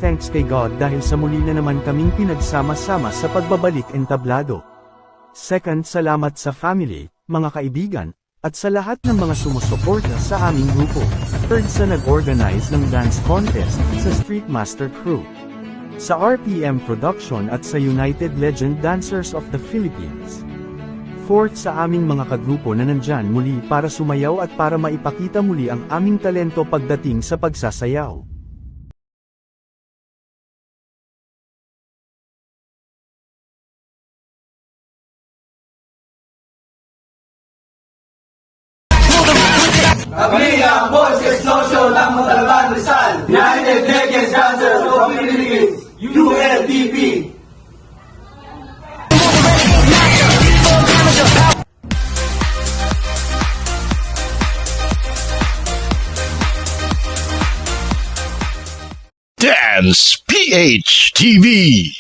thanks kay God dahil sa muli na naman kaming pinagsama-sama sa pagbabalik entablado. Second, salamat sa family, mga kaibigan, at sa lahat ng mga sumusuporta sa aming grupo. Third, sa nag-organize ng dance contest sa Street Master Crew, sa RPM Production at sa United Legend Dancers of the Philippines. Fourth, sa aming mga kagrupo na nandyan muli para sumayaw at para maipakita muli ang aming talento pagdating sa pagsasayaw. Pamilya Boses Social ng Montalban Rizal, United Legends Dancers of the Philippines, ULDP. Dance PH TV.